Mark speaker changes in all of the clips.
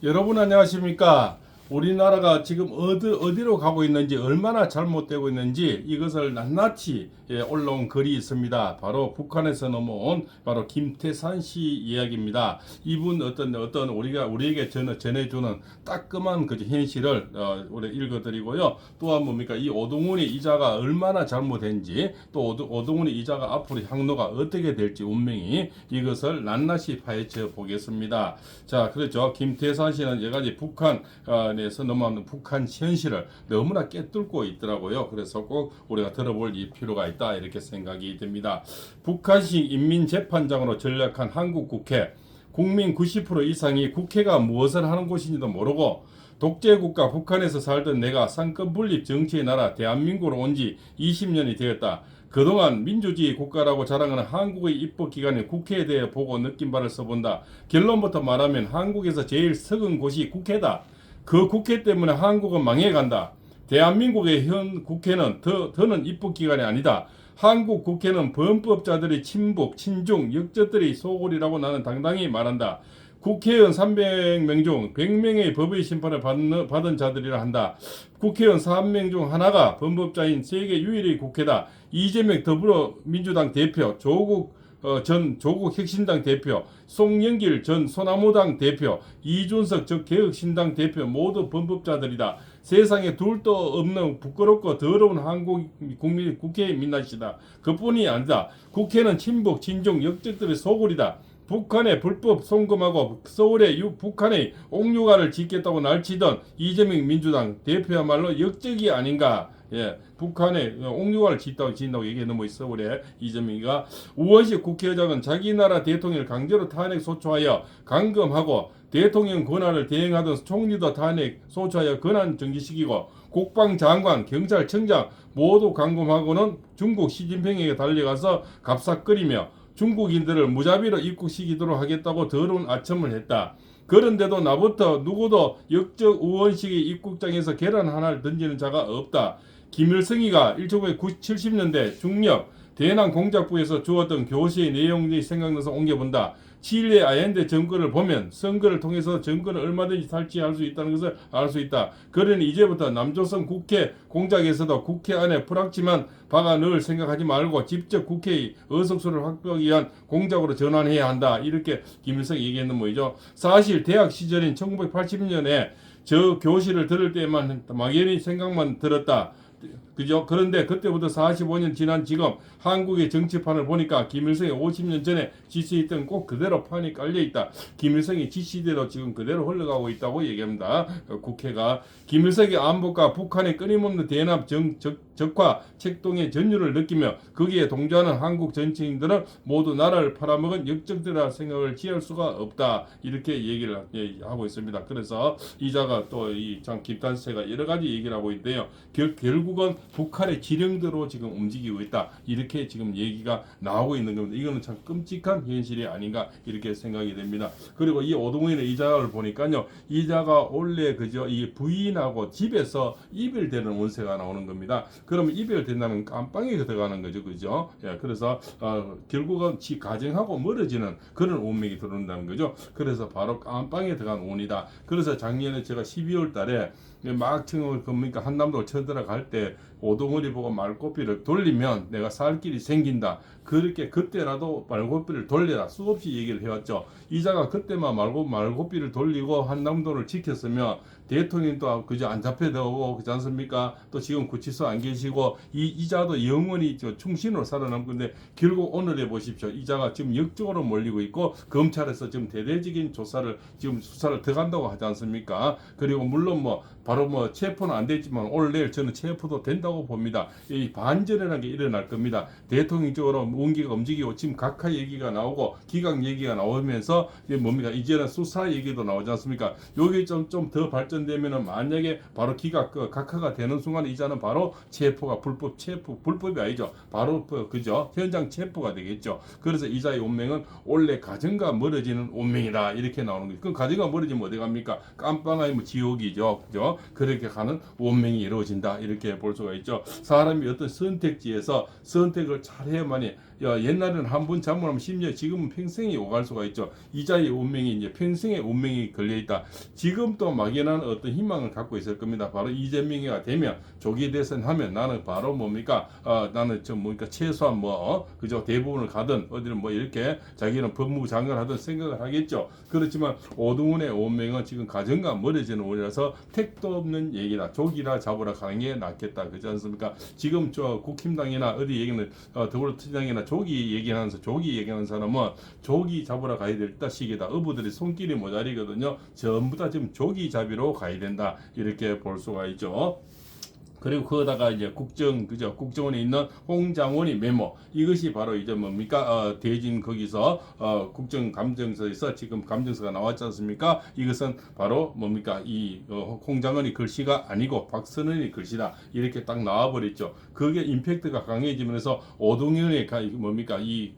Speaker 1: 여러분 안녕하십니까? 우리나라가 지금 어디로 가고 있는지, 얼마나 잘못되고 있는지 이것을 낱낱이 올라온 글이 있습니다. 바로 북한에서 넘어온 바로 김태산 씨 이야기입니다. 이분 어떤 우리에게 전해주는 따끔한 그 현실을 우리 읽어드리고요. 또한 뭡니까? 이 오동훈이 이자가 얼마나 잘못된지, 또 오동훈이 이자가 앞으로 항로가 어떻게 될지 운명이, 이것을 낱낱이 파헤쳐 보겠습니다. 자, 그렇죠. 김태산 씨는 여러 가지 북한에서 넘어오는 북한 현실을 너무나 꿰뚫고 있더라고요. 그래서 꼭 우리가 들어볼 필요가 있다, 이렇게 생각이 됩니다. 북한식 인민재판장으로 전락한 한국 국회, 국민 90% 이상이 국회가 무엇을 하는 곳인지도 모르고, 독재국가 북한에서 살던 내가 상권분립 정치의 나라 대한민국으로 온 지 20년이 되었다. 그동안 민주주의 국가라고 자랑하는 한국의 입법기관인 국회에 대해 보고 느낀 바를 써본다. 결론부터 말하면 한국에서 제일 썩은 곳이 국회다. 그 국회 때문에 한국은 망해간다. 대한민국의 현 국회는 더는 입법기관이 아니다. 한국 국회는 범법자들의 친북, 친중, 역적들의 소굴이라고 나는 당당히 말한다. 국회의원 300명 중 100명의 법의 심판을 받은 자들이라 한다. 국회의원 3명 중 하나가 범법자인 세계 유일의 국회다. 이재명 더불어민주당 대표, 전 조국혁신당 대표, 송영길 전 소나무당 대표, 이준석 전 개혁신당 대표 모두 범법자들이다. 세상에 둘도 없는 부끄럽고 더러운 한국 국민 국회의 민낯이다. 그뿐이 아니다. 국회는 친북, 친중, 역적들의 소굴이다. 북한에 불법 송금하고 서울에 북한의 옥류관을 짓겠다고 날치던 이재명 민주당 대표야말로 역적이 아닌가. 예, 북한에 옥류관을 짓다고 얘기했는 뭐 서울에 이재명이가. 우원식 국회의장은 자기 나라 대통령을 강제로 탄핵 소추하여 감금하고, 대통령 권한을 대행하던 총리도 탄핵 소추하여 권한 정지시키고, 국방장관, 경찰청장 모두 감금하고는 중국 시진핑에게 달려가서 갑삭거리며 중국인들을 무자비로 입국시키도록 하겠다고 더러운 아첨을 했다. 그런데도 나부터 누구도 역적 우원식의 입국장에서 계란 하나를 던지는 자가 없다. 김일성이가 1970년대 중력 대남 공작부에서 주었던 교시의 내용이 생각나서 옮겨본다. 칠레 아엔데 정권을 보면 선거를 통해서 정권을 얼마든지 탈취할 수 있다는 것을 알 수 있다. 그러니 이제부터 남조선 국회 공작에서도 국회 안에 불확실한 박아 넣을 생각하지 말고 직접 국회의 의석수를 확보하기 위한 공작으로 전환해야 한다. 이렇게 김일성이 얘기했는 모이죠. 사실 대학 시절인 1980년에 저 교시를 들을 때만 막연히 생각만 들었다. 그죠? 그런데 그때부터 45년 지난 지금 한국의 정치판을 보니까 김일성이 50년 전에 지시했던 꼭 그대로 판이 깔려있다. 김일성이 지시대로 지금 그대로 흘러가고 있다고 얘기합니다. 국회가. 김일성의 안보과 북한의 끊임없는 대남 적화 책동의 전율을 느끼며 거기에 동조하는 한국 정치인들은 모두 나라를 팔아먹은 역적들이라 생각을 지할 수가 없다. 이렇게 얘기를 하고 있습니다. 그래서 이자가 또 이 참 김단세가 여러 가지 얘기를 하고 있는데요. 결국은 북한의 지령대로 지금 움직이고 있다. 이렇게 지금 얘기가 나오고 있는 겁니다. 이거는 참 끔찍한 현실이 아닌가, 이렇게 생각이 됩니다. 그리고 이 오동훈의 이자를 보니까요, 이자가 원래 그저 이 부인하고 집에서 이별되는 운세가 나오는 겁니다. 그러면 이별된다면 깜빵에 들어가는 거죠, 그죠? 예, 그래서 결국은 가정하고 멀어지는 그런 운명이 들어온다는 거죠. 그래서 바로 깜빵에 들어간 운이다. 그래서 작년에 제가 12월달에 막 그러니까 한남도 쳐들어갈 때 오동훈이 보고 말고삐를 돌리면 내가 살 길이 생긴다. 그렇게 그때라도 말고삐를 돌려라. 수없이 얘기를 해왔죠. 이자가 그때만 말고삐를 돌리고 한남도를 지켰으면 대통령도 그저 안 잡혀들고 그렇지 않습니까? 또 지금 구치소 안 계시고 이자도 영원히 충신으로 살아남고, 근데 결국 오늘에 보십시오. 이자가 지금 역적으로 몰리고 있고 검찰에서 지금 대대적인 조사를 지금 수사를 들어간다고 하지 않습니까? 그리고 물론 바로 체포는 안 됐지만 오늘 내일 저는 체포도 된다고 봅니다. 이 반전이라는 게 일어날 겁니다. 대통령 쪽으로 문기가 움직이고 지금 각하 얘기가 나오고 기각 얘기가 나오면서 뭡니까? 이제는 수사 얘기도 나오지 않습니까? 여기 좀 더 발전되면은 만약에 바로 각하가 되는 순간 이자는 바로 체포가 불법이 아니죠. 바로 그죠? 현장 체포가 되겠죠. 그래서 이자의 운명은 원래 가정과 멀어지는 운명이다. 이렇게 나오는 거죠. 그럼 가정과 멀어지면 어디 갑니까? 깜빵 아니면 지옥이죠. 그죠? 그렇게 가는 운명이 이루어진다. 이렇게 이렇게 볼 수가 있죠. 사람이 어떤 선택지에서 선택을 잘 해야만이 옛날에는 한 번 잘못하면 10년, 지금은 평생이 오갈 수가 있죠. 이자의 운명이 이제 평생의 운명이 걸려 있다. 지금 또 막연한 어떤 희망을 갖고 있을 겁니다. 바로 이재명이가 되면 조기 대선하면 나는 바로 뭡니까? 나는 좀 뭡니까 최소한 그죠 대부분을 가든 어디를 뭐 이렇게 자기는 법무부 장관 하든 생각을 하겠죠. 그렇지만 오동훈의 운명은 지금 가정과 멀어지는 운이라서 택도 없는 얘기다. 조기라 잡으라 가는 게 낫겠다. 그렇지 않습니까? 지금 저 국힘당이나 어디 얘기는 더불어민주당이나 조기 얘기하는 사람은 조기 잡으러 가야 될 시기다. 어부들이 손길이 모자리거든요. 전부 다 지금 조기 잡이로 가야 된다. 이렇게 볼 수가 있죠. 그리고 거기다가 이제 국정원에 있는 홍장원이 메모, 이것이 바로 이제 뭡니까 대진 거기서 국정감정서에서 지금 감정서가 나왔지 않습니까? 이것은 바로 뭡니까 이 홍장원이 글씨가 아니고 박선원이 글씨다, 이렇게 딱 나와버렸죠. 그게 임팩트가 강해지면서 오동현의 뭡니까 이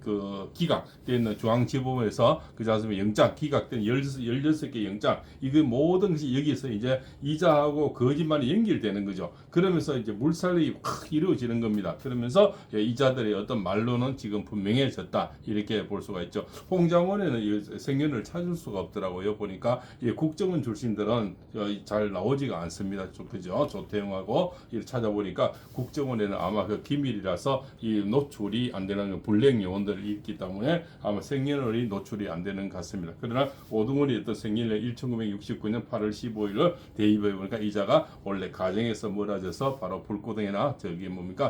Speaker 1: 기각된 중앙지법에서 그지 않습니까 영장 기각된 16개 영장, 이거 모든 것이 여기서 이제 이자하고 거짓말이 연결되는 거죠. 그러면서 이제 물살이 확 이루어지는 겁니다. 그러면서 이자들의 어떤 말로는 지금 분명해졌다, 이렇게 볼 수가 있죠. 홍장원에는 생년을 찾을 수가 없더라고요. 보니까 국정원 출신들은 잘 나오지가 않습니다. 그죠? 조태용하고 찾아보니까 국정원에는 아마 그 기밀이라서 이 노출이 안 되는 불량 요원들이 있기 때문에 아마 생년월이 노출이 안 되는 것 같습니다. 그러나 오동훈이 어떤 생년을 1969년 8월 15일을 대입해 보니까 이자가 원래 가정에서 몰아져서 바로 불구덩이나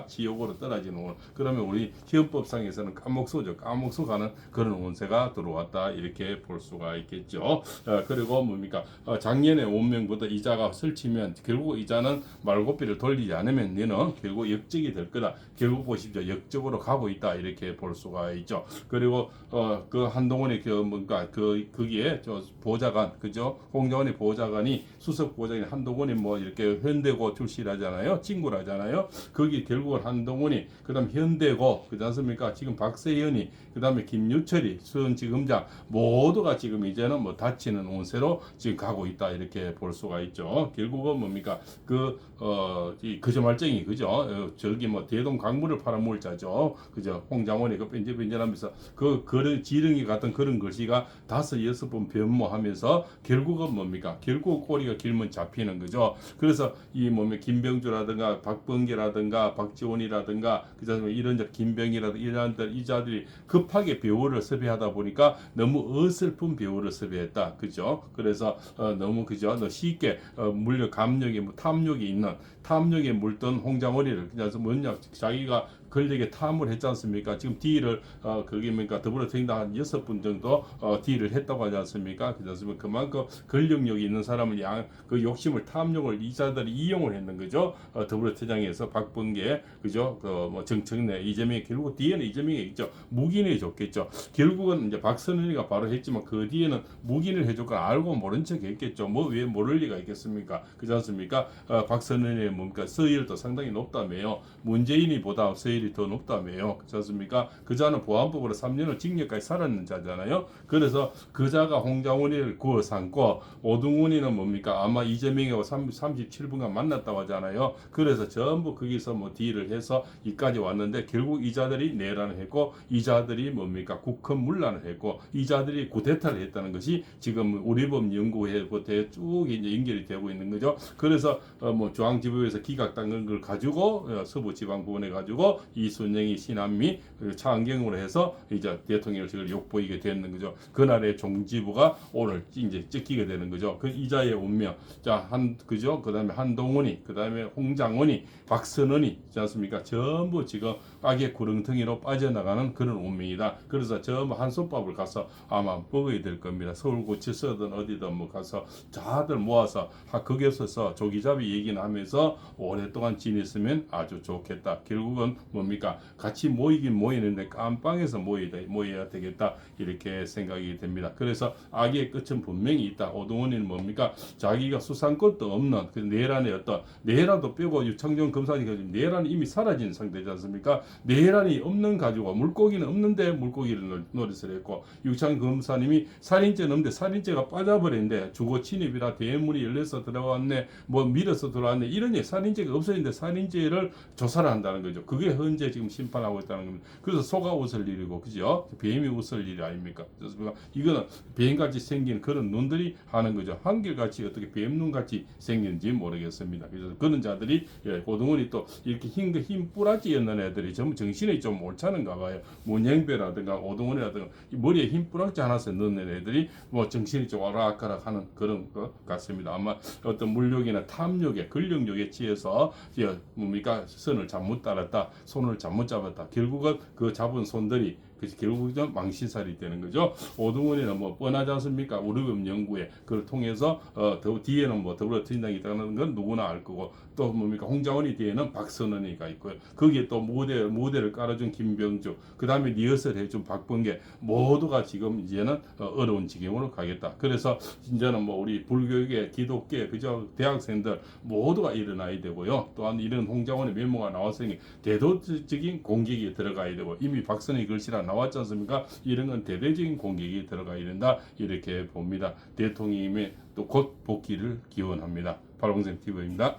Speaker 1: 지옥으로 떨어지는 운. 그러면 우리 헌법상에서는 까목소죠. 까목소 가는 그런 운세가 들어왔다, 이렇게 볼 수가 있겠죠. 그리고 작년에 운명부터 이자가 설치면 결국 이자는 말고비를 돌리지 않으면 너는 결국 역적이 될 거다. 결국 보십시오, 역적으로 가고 있다, 이렇게 볼 수가 있죠. 그리고 그 한동훈이 거기에 보좌관, 그죠? 홍장원의 보좌관이 수석 보좌관이 한동훈이 이렇게 현대고 출신하잖아요. 친구라잖아요. 거기 결국은 한동훈이, 그다음 현대고, 그렇지 않습니까? 지금 박세현이, 그다음에 김유철이, 수원지검장 모두가 지금 이제는 다치는 운세로 지금 가고 있다, 이렇게 볼 수가 있죠. 결국은 이 거짓말쟁이, 그죠? 대동 강물을 팔아먹을 자죠. 그죠? 홍장원이 뺀질뺀질하면서 그런 지렁이 같은 그런 글씨가 5-6번 변모하면서 결국은 결국 꼬리가 길면 잡히는 거죠. 그래서 이 김병주라든가 박범계라든가 박지원이라든가 그다음에 이런 김병이라든가 이런 이자들이 급하게 배우를 섭외하다 보니까 너무 어설픈 배우를 섭외했다, 그죠? 그래서 너무 쉽게 물려 감력이 탐욕이 있는, 탐욕에 물든 홍장원이를 그래서 자기가 권력에 탐을 했지 않습니까? 지금 딜을 더불어민주당 한 6분 정도 딜을 했다고 하지 않습니까? 그렇습니까? 그만큼 권력력이 있는 사람은 그 욕심을, 탐욕을 이자들이 이용을 했는 거죠. 더불어민주당에서 박범계, 그죠? 정청래, 이재명이 결국 뒤에는 이재명이 있죠. 묵인해 줬겠죠. 결국은 이제 박선원이가 바로 했지만 그 뒤에는 묵인을 해줄 건 알고 모른 척 했겠죠. 왜 모를 리가 있겠습니까? 그렇지 않습니까? 박선원의 서열도 상당히 높다며요. 문재인이보다 서열이 더 높다며요. 그렇지 않습니까? 그자는 보안법으로 3년을 징역까지 살았는 자잖아요. 그래서 그자가 홍장훈이를 구워 삼고 오동훈이는 아마 이재명하고 37분간 만났다고 하잖아요. 그래서 전부 거기서 딜을 해서 이까지 왔는데 결국 이자들이 내란을 했고 이자들이 국헌 문란을 했고 이자들이 구데타를 했다는 것이 지금 우리법연구회부터 쭉 이제 연결이 되고 있는 거죠. 그래서 중앙지법에서 기각당한 걸 가지고 서부지방법원에 가지고 이순영이 신한미 차은경으로 해서 이제 대통령실을 욕보이게 되는 거죠. 그날의 종지부가 오늘 이제 찍히게 되는 거죠. 그 이자의 운명. 그죠? 그다음에 한동훈이, 그다음에 홍장원이, 박선원이 있지 않습니까? 전부 지금 악의 구렁텅이로 빠져나가는 그런 운명이다. 그래서 전부 한솥밥을 가서 아마 먹어야 될 겁니다. 서울구치소든 어디든 가서 다들 모아서 거기서 조기잡이 얘기는 하면서 오랫동안 지냈으면 아주 좋겠다. 결국은 뭡니까 같이 모이긴 모이는데 깜빵에서 모여야 되겠다 이렇게 생각이 됩니다. 그래서 악의 끝은 분명히 있다. 오동원이는 뭡니까 자기가 수상 것도 없는 그 내란의 어떤 내란도 빼고 유창정 검사님 가지고 내란이 이미 사라진 상태지 않습니까? 내란이 없는 가지고 물고기는 없는데 물고기를 노릇을 했고 유창 검사님이 살인죄는 없는데 살인죄가 빠져버렸는데 주거 침입이라 대문이 열려서 들어왔네 뭐 밀어서 들어왔네 이런 살인죄가 없어졌는데 살인죄를 조사를 한다는 거죠. 그게 현재 지금 심판하고 있다는 겁니다. 그래서 소가 웃을 일이고 그죠? 뱀이 웃을 일이 아닙니까? 그래서 이거는 뱀같이 생긴 그런 눈들이 하는 거죠. 한결같이 어떻게 뱀눈같이 생긴지 모르겠습니다. 그래서 그런 자들이 고등원이 또 이렇게 힘 뿌락지였는 애들이 전부 정신이 좀 옳잖은가 봐요. 문영배라든가 오동원이라든가 머리에 힘 뿌락지 하나씩 넣는 애들이 뭐 정신이 좀 오락가락하는 그런 것 같습니다. 아마 어떤 물욕이나 탐욕에 근력욕에 취해서 뭡니까 선을 잘못 따랐다, 손을 잘못 잡았다. 결국은 그 잡은 손들이 결국은 망신살이 되는 거죠. 오동원이는 뭐 뻔하지 않습니까? 우르금 연구에 그걸 통해서 뒤에는 뭐 더불어민주당이 있다는 건 누구나 알 거고 또 뭡니까 홍장원이 뒤에는 박선원이가 있고요. 거기에 또 모델을 깔아준 김병주, 그 다음에 리허설 해준 박범계 모두가 지금 이제는 어려운 지경으로 가겠다. 그래서 이제는 뭐 우리 불교계, 기독계, 그저 대학생들 모두가 일어나야 되고요. 또한 이런 홍장원의 메모가 나왔으니 대도적인 공격이 들어가야 되고 이미 박선희 글씨라 나왔지 않습니까? 이런 건 대대적인 공격이 들어가야 된다 이렇게 봅니다. 대통령님의 또 곧 복귀를 기원합니다. 발봉쌤 TV입니다.